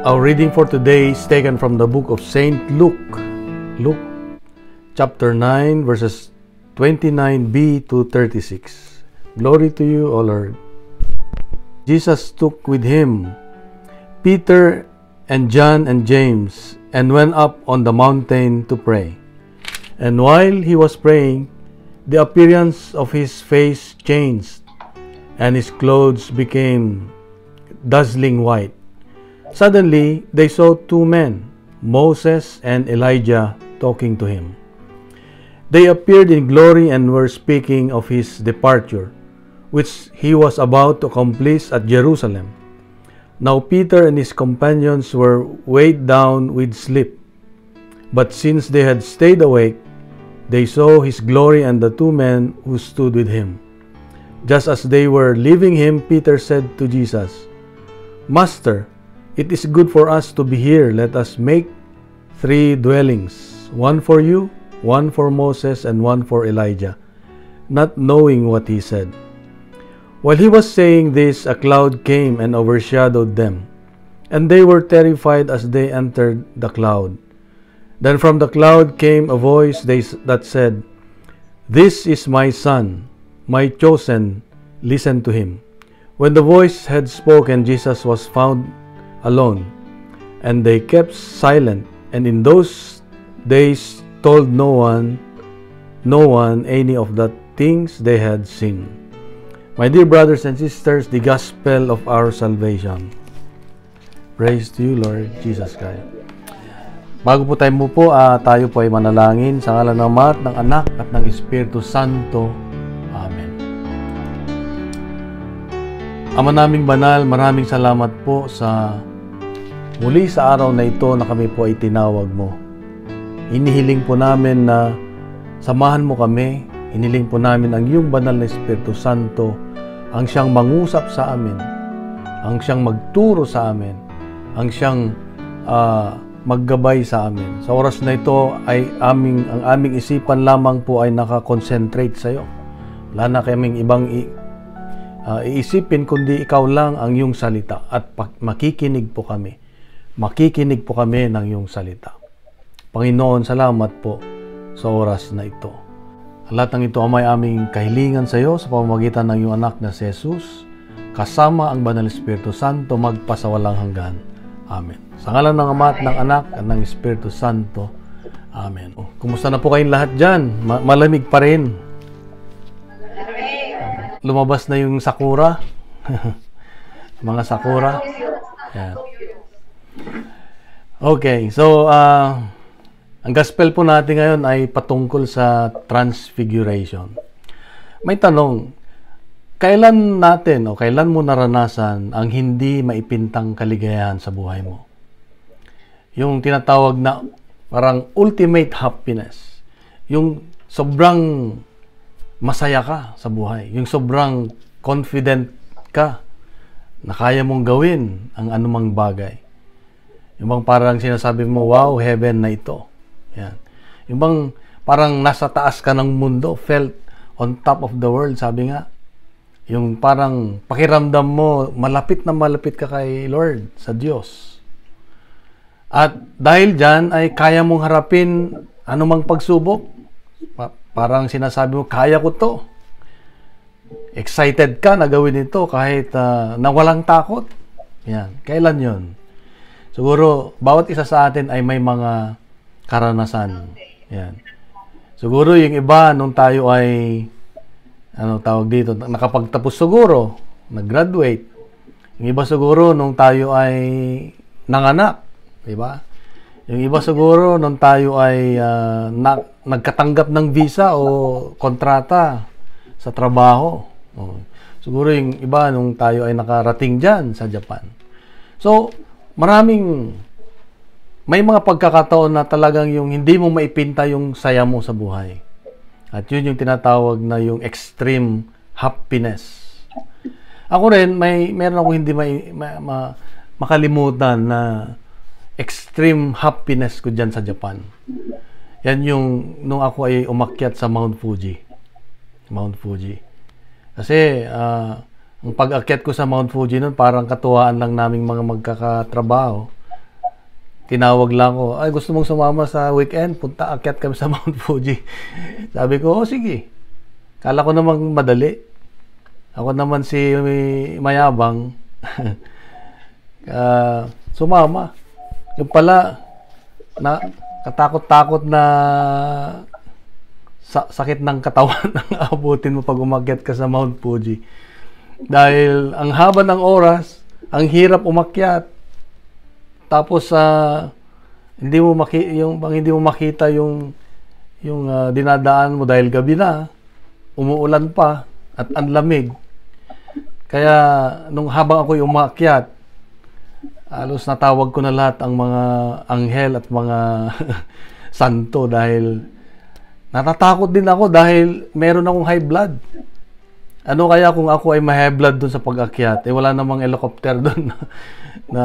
Our reading for today is taken from the book of Saint Luke. Luke chapter 9 verses 29b to 36. Glory to you, O Lord. Jesus took with him Peter and John and James and went up on the mountain to pray. And while he was praying, the appearance of his face changed, and his clothes became dazzling white. Suddenly, they saw two men, Moses and Elijah, talking to him. They appeared in glory and were speaking of his departure, which he was about to accomplish at Jerusalem. Now Peter and his companions were weighed down with sleep. But since they had stayed awake, they saw his glory and the two men who stood with him. Just as they were leaving him, Peter said to Jesus, "Master, it is good for us to be here. Let us make 3 dwellings, one for you, one for Moses, and one for Elijah," not knowing what he said. While he was saying this, a cloud came and overshadowed them, and they were terrified as they entered the cloud. Then from the cloud came a voice that said, "This is my son, my chosen, listen to him." When the voice had spoken, Jesus was found alone, and they kept silent, and in those days told no one any of the things they had seen. My dear brothers and sisters, the gospel of our salvation. Praise to you, Lord Jesus Christ. Bago po tayo po ay manalangin sa ngalan ng Ama at ng Anak at ng Espiritu Santo. Amen. Ama naming banal, maraming salamat po sa muli sa araw na ito na kami po ay tinawag mo. Inihiling po namin na samahan mo kami. Inihiling po namin ang iyong banal na Espiritu Santo ang siyang mangusap sa amin, ang siyang magturo sa amin, ang siyang maggabay sa amin. Sa oras na ito ay ang aming isipan lamang po ay nakakonsentrate sa iyo. Wala na kaming ibang iisipin kundi ikaw lang ang iyong salita at makikinig po kami. Makikinig po kami ng iyong salita. Panginoon, salamat po sa oras na ito. Lahat ng ito ang may aming kahilingan sa iyo sa pamamagitan ng iyong anak na si Jesus, kasama ang Banal Espiritu Santo magpasawalang hanggan. Amen. Sa ngalan ng Ama at ng Anak at ng Espiritu Santo. Amen. Kumusta na po kayong lahat dyan? Malamig pa rin. Lumabas na yung sakura. Mga sakura. Yan. Okay, so ang gospel po natin ngayon ay patungkol sa transfiguration. May tanong, kailan mo naranasan ang hindi maipintang kaligayahan sa buhay mo? Yung tinatawag na parang ultimate happiness. Yung sobrang masaya ka sa buhay. Yung sobrang confident ka na kaya mong gawin ang anumang bagay. Yung bang parang sinasabi mo, wow, heaven na ito. Yan. Yung bang parang nasa taas ka ng mundo, felt on top of the world, sabi nga. Yung parang pakiramdam mo, malapit na malapit ka kay Lord, sa Diyos. At dahil dyan, ay kaya mong harapin anumang pagsubok. Parang sinasabi mo, kaya ko to. Excited ka na gawin ito kahit na walang takot. Yan. Kailan yun? Siguro, bawat isa sa atin ay may mga karanasan. Yan. Siguro, yung iba, nung tayo ay tawag dito, nakapagtapos siguro, nag-graduate. Yung iba siguro, nung tayo ay nanganak. Diba? Yung iba siguro, nung tayo ay nagkatanggap ng visa o kontrata sa trabaho. Siguro yung iba, nung tayo ay nakarating dyan sa Japan. So, may mga pagkakataon na talagang yung hindi mo maipinta yung saya mo sa buhay. At yun yung tinatawag na yung extreme happiness. Ako rin, meron ako hindi makalimutan na extreme happiness ko dyan sa Japan. Yan yung nung ako ay umakyat sa Mount Fuji. Kasi ang pag-akyat ko sa Mount Fuji nun, parang katuwaan lang naming mga magkakatrabaho. tinawag lang ko, ay gusto mong sumama sa weekend, punta, akyat kami sa Mount Fuji. Sabi ko, oh sige. Kala ko namang madali. Ako naman si mayabang. Sumama. Yung pala, na katakot-takot na sakit ng katawan ang abutin mo pag umakyat ka sa Mount Fuji. Dahil ang haba ng oras, ang hirap umakyat. Tapos hindi mo makita yung dinadaan mo dahil gabi na, umuulan pa at ang lamig. Kaya nung habang ako umakyat, halos natawag ko na lahat ang mga anghel at mga santo dahil natatakot din ako dahil meron akong high blood. Ano kaya kung ako ay ma-high blood doon sa pag-akyat? Wala namang helicopter doon na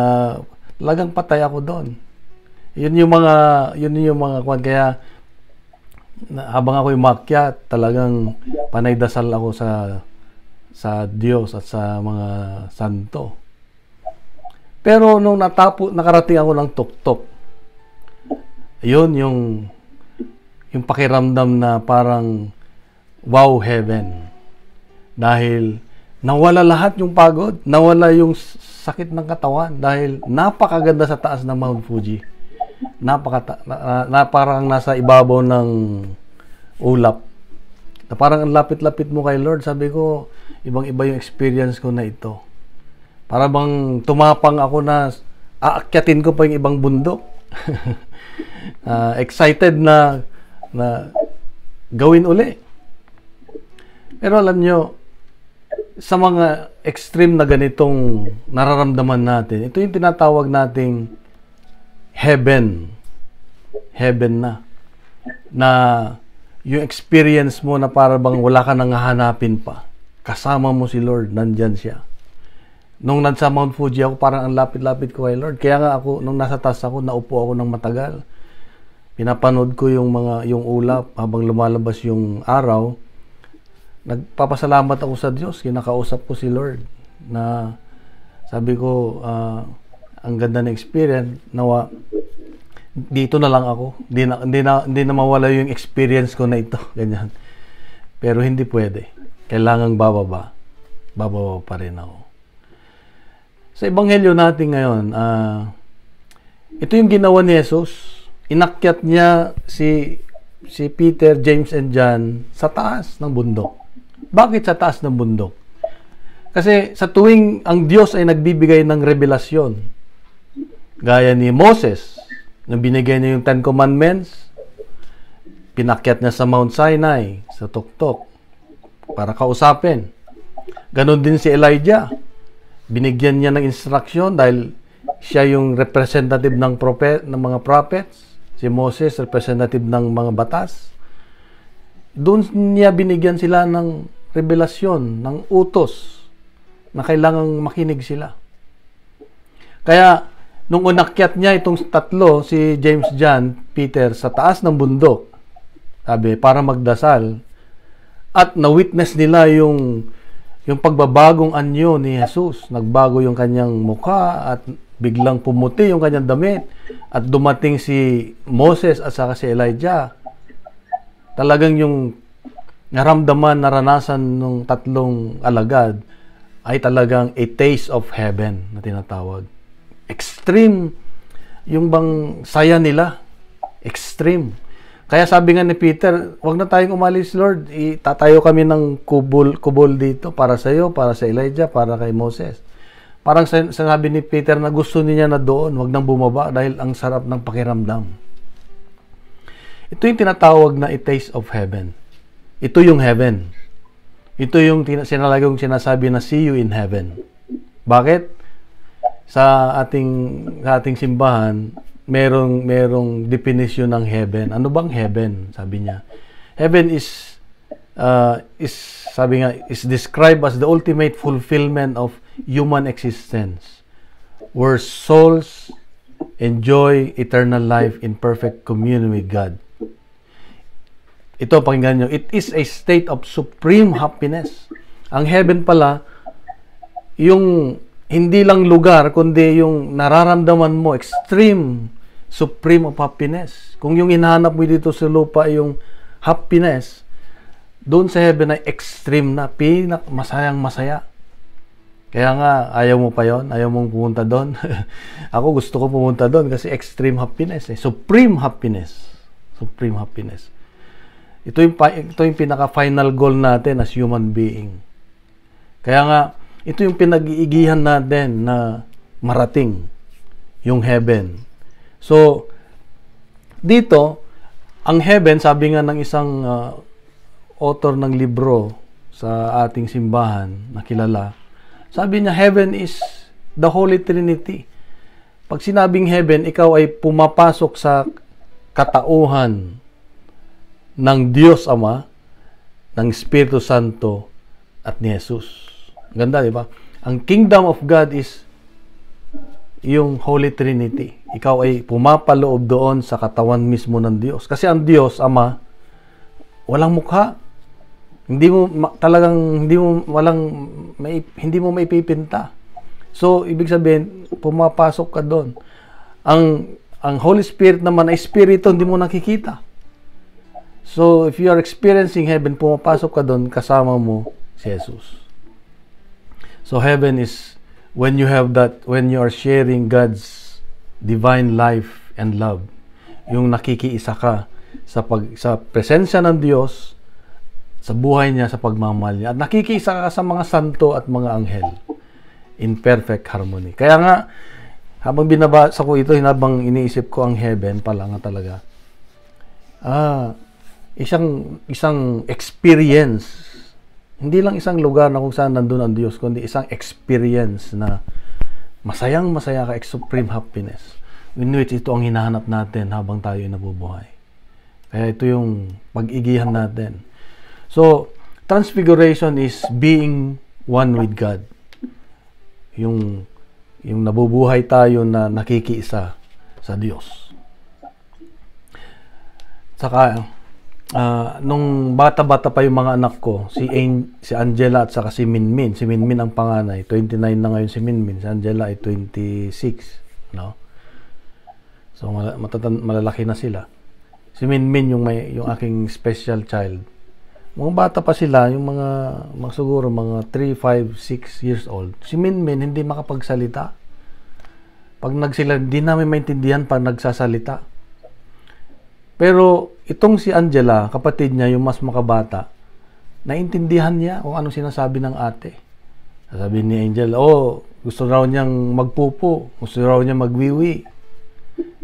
talagang patay ako doon. Yun yung mga kwan. Kaya habang ako umakyat, talagang panay dasal ako sa Diyos at sa mga santo. Pero nung nakarating ako ng tuktok, yun yung pakiramdam na parang wow heaven. Dahil nawala lahat yung pagod, nawala yung sakit ng katawan dahil napakaganda sa taas ng Mount Fuji. Parang nasa ibabaw ng ulap. Na parang ang lapit-lapit mo kay Lord. Sabi ko, ibang-iba yung experience ko na ito. Para bang tumapang ako na aakyatin ko pa yung ibang bundok. Excited na gawin uli. Pero alam nyo, sa mga extreme na ganitong nararamdaman natin, ito yung tinatawag nating heaven. Heaven na yung experience mo na para bang wala ka nang hahanapin pa. Kasama mo si Lord, nandyan siya. Nung nasa Mount Fuji ako, parang ang lapit-lapit ko kay Lord. Kaya nga ako, nung nasa taas ako, naupo ako ng matagal. Pinapanood ko yung ulap habang lumalabas yung araw. Nagpapasalamat ako sa Diyos. Kinakausap ko si Lord na sabi ko, ang ganda ng experience. Nawa, dito na lang ako. Hindi na mawala yung experience ko na ito. Ganyan. Pero hindi pwede. Kailangang bababa. Bababa pa rin ako. Sa ebanghelyo natin ngayon, ito yung ginawa ni Jesus. Inakyat niya si Peter, James, and John sa taas ng bundok. Bakit sa taas ng bundok? Kasi sa tuwing ang Diyos ay nagbibigay ng revelasyon, gaya ni Moses, na binigay niya yung 10 Commandments, pinakyat niya sa Mount Sinai, sa tuktok, para kausapin. Ganon din si Elijah. Binigyan niya ng instruction dahil siya yung representative ng mga prophets. Si Moses, representative ng mga batas. Doon niya binigyan sila ng revelasyon, ng utos na kailangang makinig sila. Kaya, nung unakyat niya itong tatlo, si James, John, Peter, sa taas ng bundok, sabi, para magdasal, at na-witness nila yung pagbabagong anyo ni Jesus. Nagbago yung kanyang mukha at biglang pumuti yung kanyang damit. At dumating si Moses at saka si Elijah. Talagang yung naranasan ng tatlong alagad ay talagang a taste of heaven na tinatawag. Extreme yung bang saya nila. Extreme. Kaya sabi nga ni Peter, wag na tayong umalis, Lord. Itatayo kami ng kubol dito para sa iyo, para sa Elijah, para kay Moses. Parang sinabi ni Peter na gusto niya na doon, wag nang bumaba dahil ang sarap ng pakiramdam. Ito yung tinatawag na a taste of heaven. Ito yung heaven. Ito yung sinalagong sinasabi na see you in heaven. Bakit? Sa ating simbahan, merong definition ng heaven. Ano bang heaven? Sabi niya. Heaven is described as the ultimate fulfillment of human existence, where souls enjoy eternal life in perfect communion with God. Ito, pakinggan nyo. It is a state of supreme happiness. Ang heaven pala, yung hindi lang lugar, kundi yung nararamdaman mo, extreme supreme of happiness. Kung yung hinahanap mo dito sa lupa yung happiness, doon sa heaven ay extreme na, masayang masaya. Kaya nga, ayaw mo pa yon, ayaw mong pumunta doon. Ako gusto ko pumunta doon kasi extreme happiness. Supreme happiness. Supreme happiness. Ito yung pinaka-final goal natin as human being. Kaya nga, ito yung pinag-iigihan natin na marating yung heaven. So, dito, ang heaven, sabi nga ng isang author ng libro sa ating simbahan na kilala, sabi niya, heaven is the Holy Trinity. Pag sinabing heaven, ikaw ay pumapasok sa katauhan ng Diyos Ama, ng Espiritu Santo, at ni Jesus. Ganda, di ba? Ang kingdom of God is yung Holy Trinity. Ikaw ay pumapaloob doon sa katawan mismo ng Diyos. Kasi ang Diyos, Ama, walang mukha. Hindi mo maipipinta. So, ibig sabihin, pumapasok ka doon. Ang Holy Spirit naman ay Espiritu, hindi mo nakikita. So, if you are experiencing heaven, pumapasok ka doon, kasama mo si Jesus. So, heaven is when you are sharing God's divine life and love. Yung nakikiisa ka sa presensya ng Diyos, sa buhay niya, sa pagmamahal niya. At nakikiisa ka sa mga santo at mga anghel in perfect harmony. Kaya nga, habang binabasa ko ito, habang iniisip ko ang heaven pala nga talaga, isang experience. Hindi lang isang lugar na kung saan nandun ang Diyos, kundi isang experience na masayang-masaya ka, supreme happiness. In which ito ang hinahanap natin habang tayo nabubuhay. Kaya ito yung pag-igihan natin. So, transfiguration is being one with God. Yung nabubuhay tayo na nakikiisa sa Diyos. Saka, nung bata-bata pa yung mga anak ko, si Angela at saka si Minmin. Si Minmin ang panganay. 29 na ngayon si Minmin. Si Angela ay 26. No? So, malalaki na sila. Si Minmin yung aking special child. Mga bata pa sila, yung siguro mga 3, 5, 6 years old. Si Minmin hindi makapagsalita. Pag hindi namin maintindihan pag nagsasalita. Pero itong si Angela, kapatid niya, yung mas makabata, naintindihan niya kung anong sinasabi ng ate. Sabi ni Angel, gusto raw niyang magpupo, gusto raw niyang magwiwi.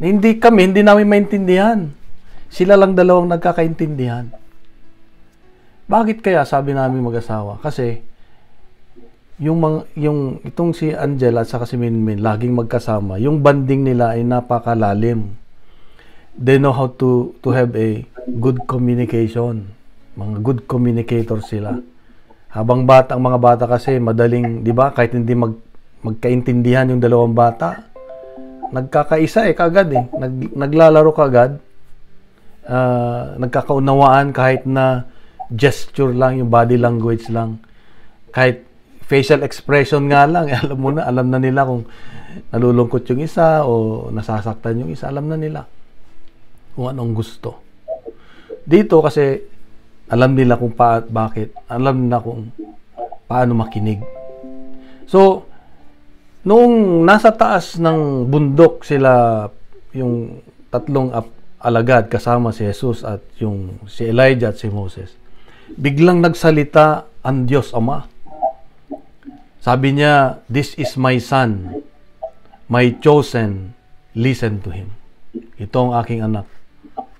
Hindi namin maintindihan. Sila lang dalawang nagkakaintindihan. Bakit kaya, sabi namin mag-asawa? Kasi itong si Angela at saka si Minmin, laging magkasama. Yung banding nila ay napakalalim. They know how to have a good communication. Mga good communicators sila. Habang ang mga bata kasi madaling, di ba, kahit hindi magkaintindihan yung dalawang bata, nagkakaisa kagad naglalaro kagad, nagkakaunawaan kahit na gesture lang, yung body language lang. Kahit facial expression nga lang, alam na nila kung nalulungkot yung isa o nasasaktan yung isa, alam na nila kung anong gusto. Dito kasi alam nila kung bakit, alam nila kung paano makinig. So, noong nasa taas ng bundok sila, yung tatlong alagad kasama si Jesus at si Elijah at si Moses, biglang nagsalita ang Diyos Ama. Sabi niya, "This is my son, my chosen, listen to him." Ito ang aking anak,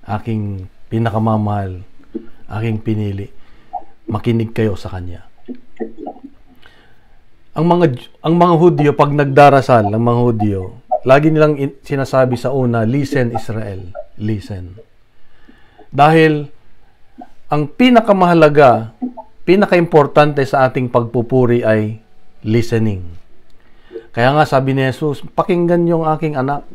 aking pinakamamahal, aking pinili. Makinig kayo sa kanya. Ang mga Hudyo, pag nagdarasal, ang mga Hudyo, lagi nilang sinasabi sa una, "Listen Israel, listen." Dahil ang pinakamahalaga, pinakaimportante sa ating pagpupuri ay listening. Kaya nga sabi ni Jesus, pakinggan yung aking anak.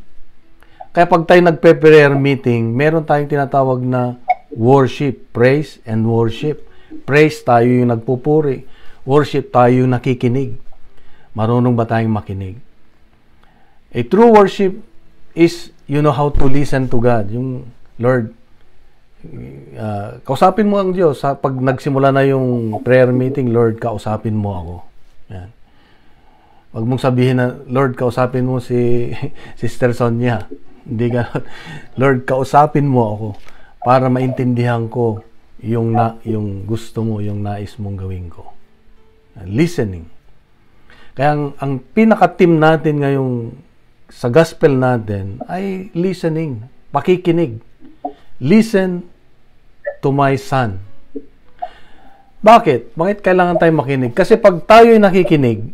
Kaya pag tayo nagpe-prayer meeting, meron tayong tinatawag na worship, praise and worship. Praise, tayo yung nagpupuri. Worship, tayo yung nakikinig. Marunong ba tayong makinig? A true worship is you know how to listen to God. Yung, Lord, kausapin mo ang Diyos. Pag nagsimula na yung prayer meeting, Lord, kausapin mo ako. Yan. Huwag mong sabihin na, Lord, kausapin mo si Sister Sonia. Hindi gano'n. Lord, kausapin mo ako para maintindihan ko yung gusto mo, yung nais mong gawin ko. Listening. Kaya ang pinaka-team natin ngayong sa gospel natin ay listening, pakikinig. Listen to my son. Bakit? Bakit kailangan tayo makinig? Kasi pag tayo ay nakikinig,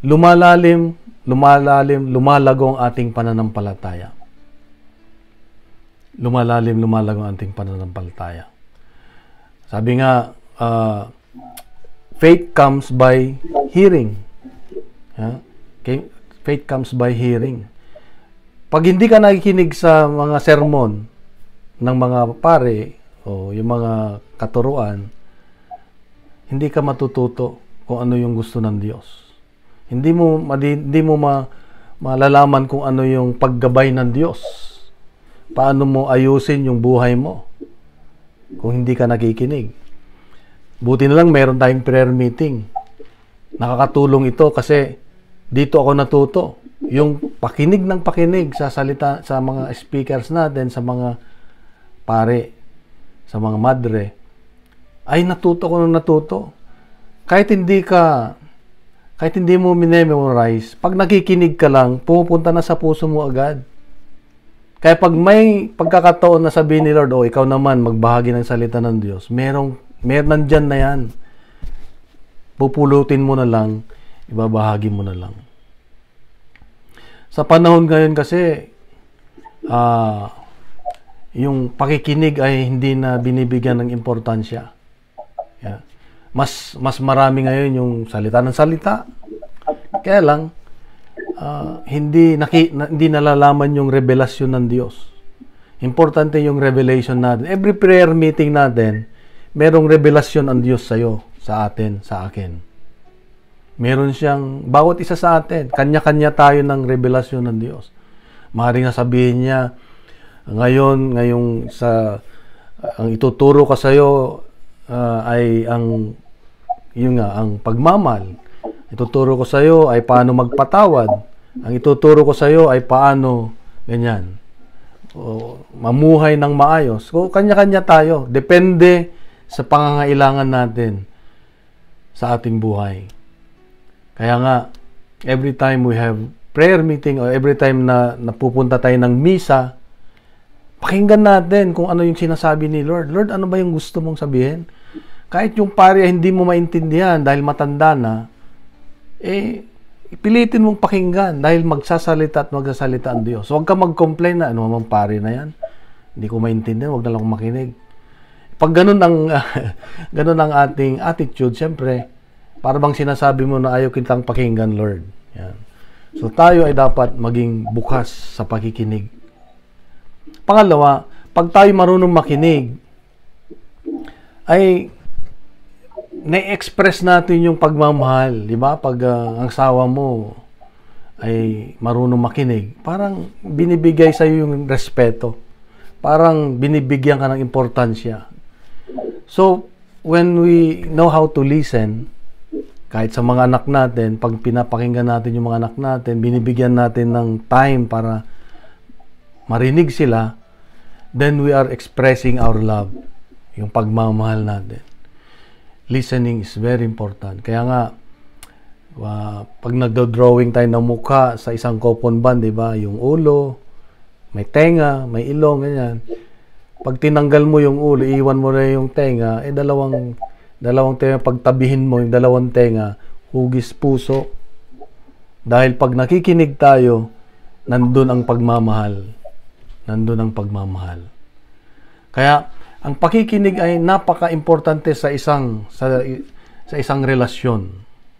lumalago ang ating pananampalataya. Lumalago ang ating pananampalataya. Sabi nga, faith comes by hearing. Okay? Faith comes by hearing. Pag hindi ka nakikinig sa mga sermon ng mga pare o yung mga katuruan, hindi ka matututo kung ano yung gusto ng Diyos. Hindi mo malalaman kung ano yung paggabay ng Diyos. Paano mo ayusin yung buhay mo kung hindi ka nakikinig. Buti na lang meron tayong prayer meeting. Nakakatulong ito kasi dito ako natuto. Yung pakinig ng pakinig sa salita, sa mga speakers natin, sa mga pare, sa mga madre, ay natuto ko nung natuto. Kahit hindi mo minememorize, pag nakikinig ka lang, pumupunta na sa puso mo agad. Kaya pag may pagkakataon na sabihin ni Lord, ikaw naman magbahagi ng salita ng Diyos, meron nandyan na yan. Pupulutin mo na lang, ibabahagi mo na lang. Sa panahon ngayon kasi, yung pakikinig ay hindi na binibigyan ng importansya. Yeah. Mas marami ngayon yung salita ng salita. Kaya lang, hindi nalalaman yung revelasyon ng Diyos. Importante yung revelation natin. Every prayer meeting natin, merong revelasyon ang Diyos sa'yo, sa atin, sa akin. Meron siyang, bawat isa sa atin, kanya-kanya tayo ng revelasyon ng Diyos. Maaaring sabihin niya, ngayong ang ituturo ka sa'yo ay ang pagmamahal. Ituturo ko sa'yo ay paano magpatawad. Ang ituturo ko sa'yo ay paano ganyan. Mamuhay ng maayos. So, kanya-kanya tayo. Depende sa pangangailangan natin sa ating buhay. Kaya nga, every time we have prayer meeting or every time na napupunta tayo ng misa, pakinggan natin kung ano yung sinasabi ni Lord. Lord, ano ba yung gusto mong sabihin? Kahit yung pare hindi mo maintindihan dahil matanda na, pilitin mong pakinggan dahil magsasalita ang Diyos. Huwag ka mag-complain na, ano mang pare na yan? Hindi ko maintindihan, huwag na lang makinig. Pag ganun ang ating attitude, siyempre, para bang sinasabi mo na ayaw kitang pakinggan, Lord. Yan. So, tayo ay dapat maging bukas sa pakikinig. Pangalawa, pag tayo marunong makinig, ay na-express natin yung pagmamahal. Di ba? Pag ang asawa mo ay marunong makinig, parang binibigay sa iyo yung respeto. Parang binibigyan ka ng importansya. So, when we know how to listen, kahit sa mga anak natin, pag pinapakinggan natin yung mga anak natin, binibigyan natin ng time para marinig sila, then we are expressing our love, yung pagmamahal natin. Listening is very important. Kaya nga, pag nagdo-drawing tayo ng mukha sa isang coupon band, di ba? Yung ulo, may tenga, may ilong, ganyan. Pag tinanggal mo yung ulo, iwan mo na yung tenga, dalawang tenga, pagtabihin mo yung dalawang tenga, hugis puso. Dahil pag nakikinig tayo, nandun ang pagmamahal. Nandun ang pagmamahal. Kaya, ang pakikinig ay napaka-importante sa isang relasyon.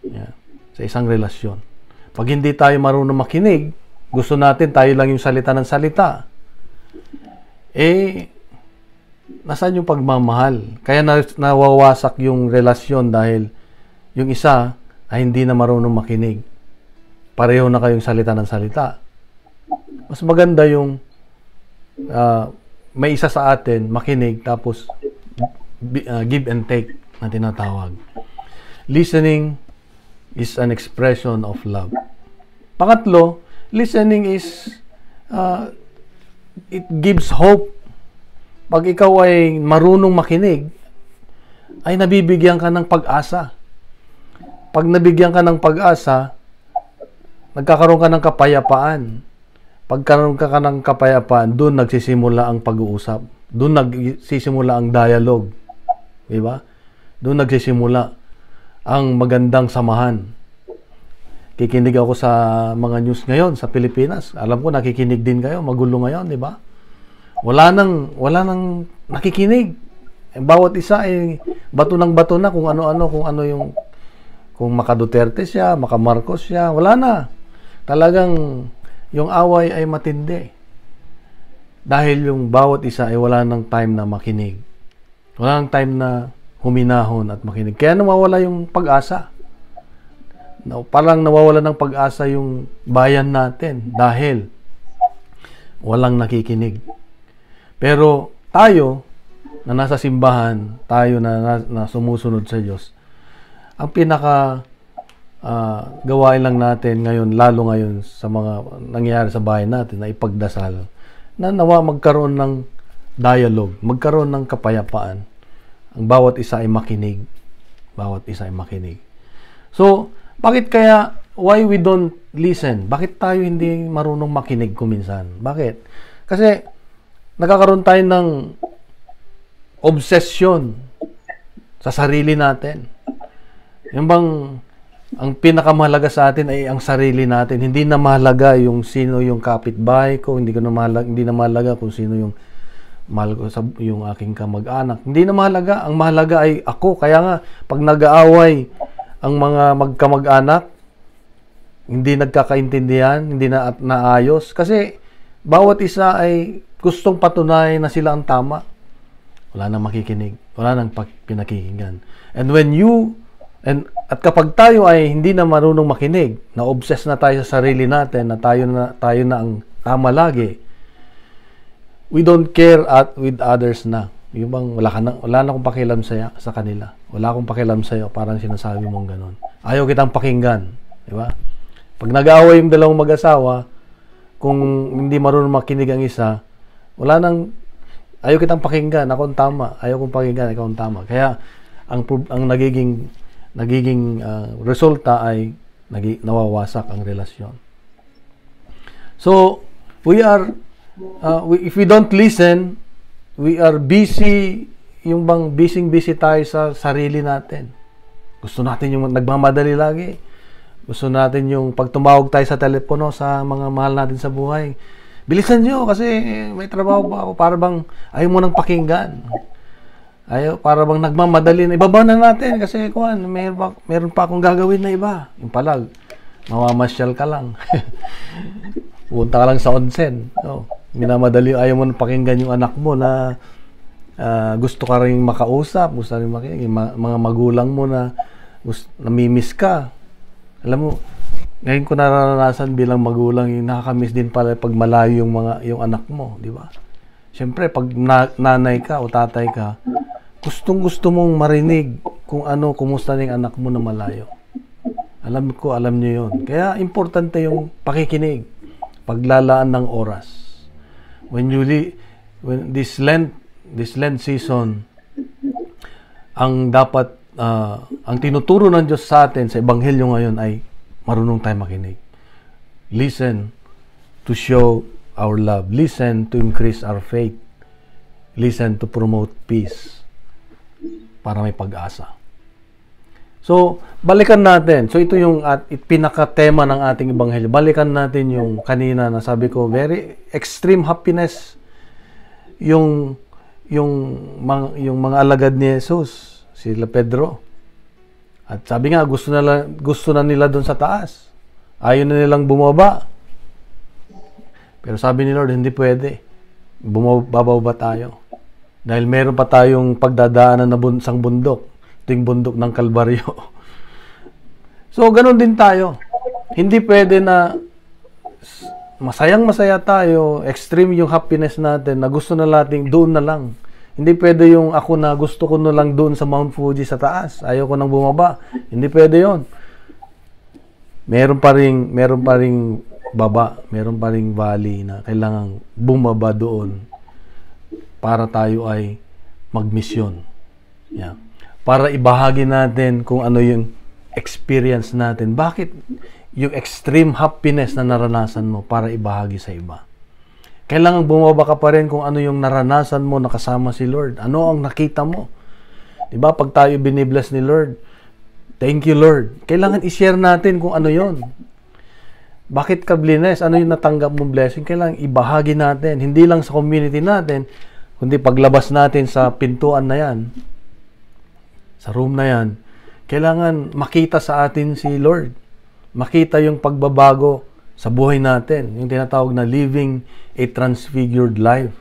Yeah, sa isang relasyon. Pag hindi tayo marunong makinig, gusto natin tayo lang yung salita ng salita. Nasaan yung pagmamahal? Kaya nawawasak yung relasyon dahil yung isa ay hindi na marunong makinig. Pareho na kayong salita ng salita. Mas maganda yung may isa sa atin makinig tapos give and take na tinatawag. Listening is an expression of love. Pangatlo, listening is it gives hope. Pag ikaw ay marunong makinig, ay nabibigyan ka ng pag-asa. Pag nabigyan ka ng pag-asa, nagkakaroon ka ng kapayapaan. Pagkaroon ka ng kapayapaan, doon nagsisimula ang pag-uusap. Doon nagsisimula ang dialogue. Diba? Doon nagsisimula ang magandang samahan. Kikinig ako sa mga news ngayon sa Pilipinas. Alam ko nakikinig din kayo, magulo ngayon, di ba? Wala nang nakikinig. Bawat isa ay bato na kung ano yung kung maka Duterte siya, maka Marcos siya, wala na. Talagang yung away ay matindi. Dahil yung bawat isa ay wala nang time na makinig. Wala nang time na huminahon at makinig. Kaya nawawala yung pag-asa. Parang nawawala ng pag-asa yung bayan natin dahil walang nakikinig. Pero tayo na nasa simbahan, tayo na sumusunod sa Diyos, ang pinaka gawain lang natin ngayon, lalo ngayon sa mga nangyayari sa bayan natin, na ipagdasal na nawa magkaroon ng dialogue, magkaroon ng kapayapaan. Ang bawat isa ay makinig. Bawat isa ay makinig. So, bakit kaya, why we don't listen? Bakit tayo hindi marunong makinig kuminsan? Bakit? Kasi, nagkakaroon tayo ng obsession sa sarili natin. Yung bang, ang pinakamahalaga sa atin ay ang sarili natin. Hindi na mahalaga yung sino yung kapitbahay ko, hindi na mahalaga kung sino yung mahal ko, yung aking kamag-anak. Hindi na mahalaga. Ang mahalaga ay ako. Kaya nga, pag nag-aaway ang mga magkamag-anak, hindi nagkakaintindihan, hindi na naayos. Kasi, bawat isa ay gustong patunayan na sila ang tama. Wala nang makikinig. Wala nang pinakikinggan. At kapag tayo ay hindi na marunong makinig, na-obsess na tayo sa sarili natin, na tayo na ang tama lagi, we don't care with others na. Yung bang wala na akong pakialam sa kanila. Wala akong pakialam sa iyo, parang sinasabi mong ganon. Ayaw kitang pakinggan, di ba? Pag nag-aaway yung dalawang mag-asawa, kung hindi marunong makinig ang isa, ayaw kitang pakinggan, ako ang tama. Ayaw kong pakinggan, ikaw ang tama. Kaya ang nagiging resulta ay nawawasak ang relasyon. So, if we don't listen, we are busy, yung bang busy tayo sa sarili natin. Gusto natin yung nagmamadali lagi. Gusto natin yung pag tumawag tayo sa telepono sa mga mahal natin sa buhay, bilisan nyo kasi may trabaho pa ako. Para bang ayaw mo nang pakinggan. Para bang nagmamadali na. Ibaba na natin kasi meron pa akong gagawin na iba. Yung palag, mamamasyal ka lang. Punta ka lang sa onsen. Minamadali, ayaw mo nang pakinggan yung anak mo na gusto ka rin makausap, gusto rin makinig. Mga magulang mo na namimiss ka. Alam mo, ngayon ko naranasan bilang magulang, yung nakakamiss din pala pag malayo yung anak mo, di ba? Siyempre, pag nanay ka o tatay ka, gustong-gusto mong marinig kumusta na yung anak mo na malayo. Alam niyo yun. Kaya, importante yung pakikinig, paglalaan ng oras. When this Lent season, ang tinuturo ng Diyos sa atin sa Ebanghelyo ngayon ay marunong tayo makinig. Listen to show our love. Listen to increase our faith. Listen to promote peace para may pag-asa. So, balikan natin. So, ito yung pinaka-tema ng ating Ebanghelyo. Balikan natin yung kanina na sabi ko, very extreme happiness yung mga alagad ni Jesus, sila Pedro. At sabi nga, gusto na nila doon sa taas. Ayaw na nilang bumaba. Pero sabi ni Lord, hindi pwede. Babaw ba tayo? Dahil meron pa tayong pagdadaanan na isang bundok. Ito yung bundok ng Kalbaryo. So, ganun din tayo. Hindi pwede na masayang-masaya tayo, extreme yung happiness natin, na gusto na nating doon na lang. Hindi pwede yung ako na gusto ko na lang doon sa Mount Fuji sa taas. Ayaw ko nang bumaba. Hindi pwede yon. Meron pa ring baba, meron pa ring valley na kailangang bumaba doon para tayo ay magmisyon. Yeah. Para ibahagi natin kung ano yung experience natin. Bakit yung extreme happiness na naranasan mo para ibahagi sa iba? Kailangan bumaba ka pa rin kung ano yung naranasan mo nakasama si Lord. Ano ang nakita mo? Diba? Pag tayo binibless ni Lord, thank you, Lord. Kailangan i-share natin kung ano yon. Bakit ka blessed? Ano yung natanggap mong blessing? Kailangan ibahagi natin. Hindi lang sa community natin, kundi paglabas natin sa pintuan na yan, sa room na yan, kailangan makita sa atin si Lord. Makita yung pagbabago sa buhay natin. Yung tinatawag na living a transfigured life.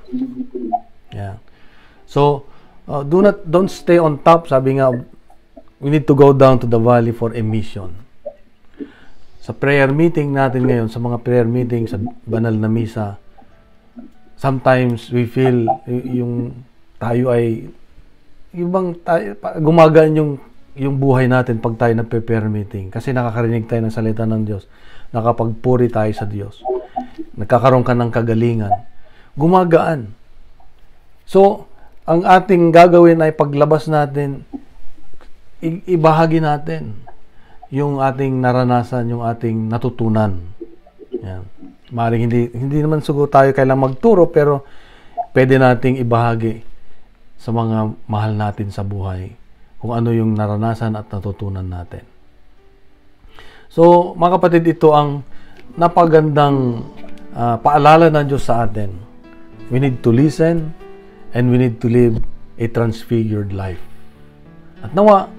Yeah. So, don't stay on top. Sabi nga, we need to go down to the valley for a mission. Sa prayer meeting natin ngayon, sa mga prayer meeting, sa banal na misa, sometimes we feel yung tayo ay gumagaan yung buhay natin pag tayo nagpe-prayer meeting. Kasi nakakarinig tayo ng salita ng Diyos. Nakapagpuri tayo sa Diyos. Nagkakaroon ka ng kagalingan. Gumagaan. So, ang ating gagawin ay paglabas natin, ibahagi natin yung ating naranasan, yung ating natutunan. Yan. Maaaring hindi naman siguro tayo kailangang magturo, pero pwede nating ibahagi sa mga mahal natin sa buhay kung ano yung naranasan at natutunan natin. So, mga kapatid, ito ang napagandang paalala ng Diyos sa atin. We need to listen and we need to live a transfigured life. At nawa,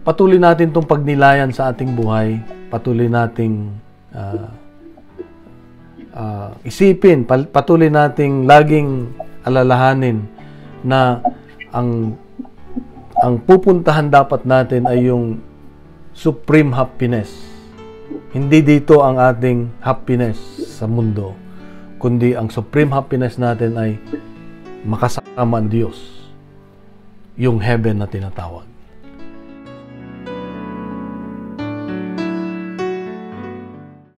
patuloy natin itong pagnilayan sa ating buhay. Patuloy nating isipin, patuloy nating laging alalahanin na ang pupuntahan dapat natin ay yung supreme happiness. Hindi dito ang ating happiness sa mundo, kundi ang supreme happiness natin ay makasama ang Diyos, yung heaven na tinatawag.